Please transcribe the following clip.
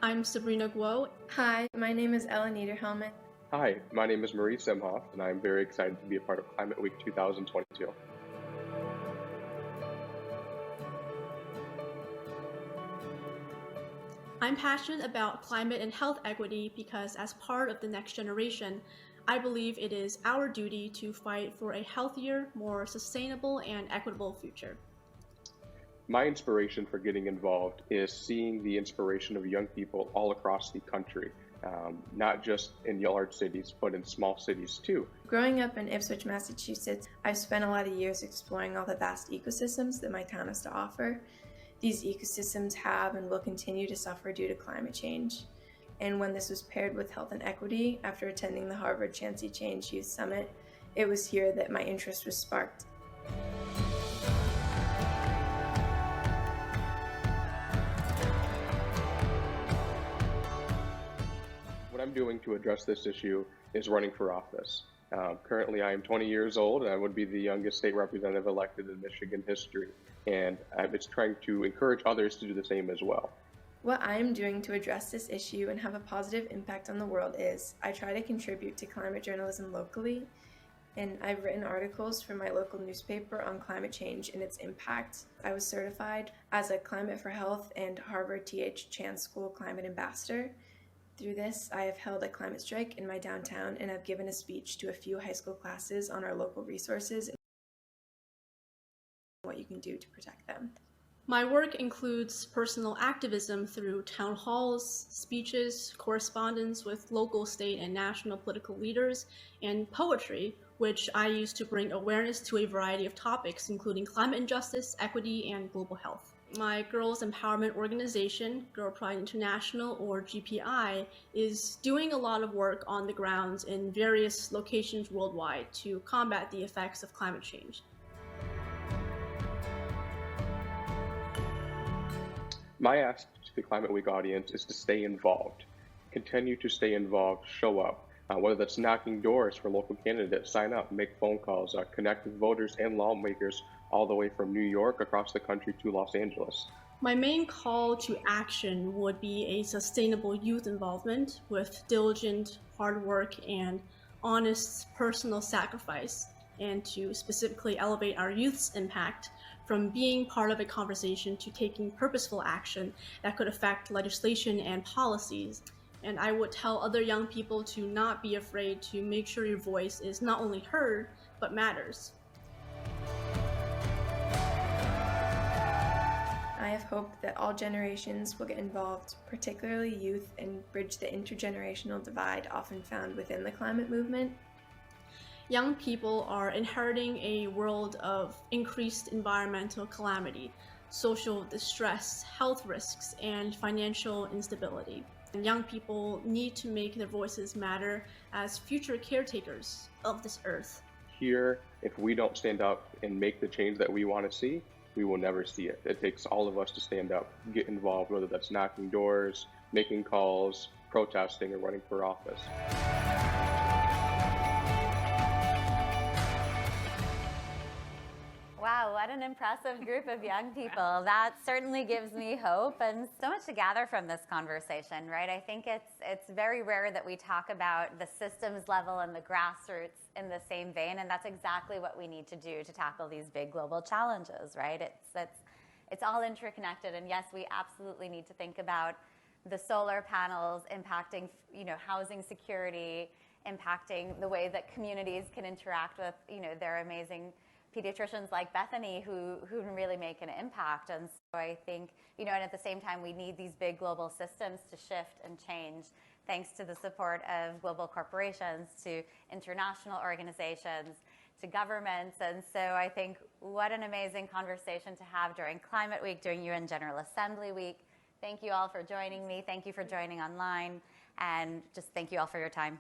I'm Sabrina Guo. Hi, my name is Ella Niederhelmet. Hi, my name is Marie Simhoff, and I'm very excited to be a part of Climate Week 2022. I'm passionate about climate and health equity because as part of the next generation, I believe it is our duty to fight for a healthier, more sustainable, and equitable future. My inspiration for getting involved is seeing the inspiration of young people all across the country, not just in large cities, but in small cities too. Growing up in Ipswich, Massachusetts, I've spent a lot of years exploring all the vast ecosystems that my town has to offer. These ecosystems have and will continue to suffer due to climate change. And when this was paired with health and equity, after attending the Harvard C-CHANGE Youth Summit, it was here that my interest was sparked. What I'm doing to address this issue is running for office. Currently, I am 20 years old, and I would be the youngest state representative elected in Michigan history. And I'm just trying to encourage others to do the same as well. What I am doing to address this issue and have a positive impact on the world is I try to contribute to climate journalism locally, and I've written articles for my local newspaper on climate change and its impact. I was certified as a Climate for Health and Harvard T.H. Chan School Climate Ambassador. Through this, I have held a climate strike in my downtown and have given a speech to a few high school classes on our local resources and what you can do to protect them. My work includes personal activism through town halls, speeches, correspondence with local, state, and national political leaders, and poetry, which I use to bring awareness to a variety of topics, including climate injustice, equity, and global health. My girls' empowerment organization, Girl Pride International, or GPI, is doing a lot of work on the ground in various locations worldwide to combat the effects of climate change. My ask to the Climate Week audience is to stay involved. Continue to stay involved, show up. Whether that's knocking doors for local candidates, sign up, make phone calls, connect with voters and lawmakers all the way from New York across the country to Los Angeles. My main call to action would be a sustainable youth involvement with diligent, hard work, and honest personal sacrifice, and to specifically elevate our youth's impact from being part of a conversation to taking purposeful action that could affect legislation and policies. And I would tell other young people to not be afraid to make sure your voice is not only heard, but matters. I have hoped that all generations will get involved, particularly youth, and bridge the intergenerational divide often found within the climate movement. Young people are inheriting a world of increased environmental calamity, social distress, health risks, and financial instability. And young people need to make their voices matter as future caretakers of this earth. Here, if we don't stand up and make the change that we want to see, we will never see it. It takes all of us to stand up, get involved, whether that's knocking doors, making calls, protesting, or running for office. Wow, what an impressive group of young people. That certainly gives me hope and so much to gather from this conversation, right? I think it's very rare that we talk about the systems level and the grassroots in the same vein, and that's exactly what we need to do to tackle these big global challenges, right? It's all interconnected, and yes, we absolutely need to think about the solar panels impacting, housing security, impacting the way that communities can interact with, their amazing pediatricians like Bethany who really make an impact. And so I think, and at the same time, we need these big global systems to shift and change thanks to the support of global corporations, to international organizations, to governments. And so I think what an amazing conversation to have during Climate Week, during UN General Assembly Week. Thank you all for joining me. Thank you for joining online. And just thank you all for your time.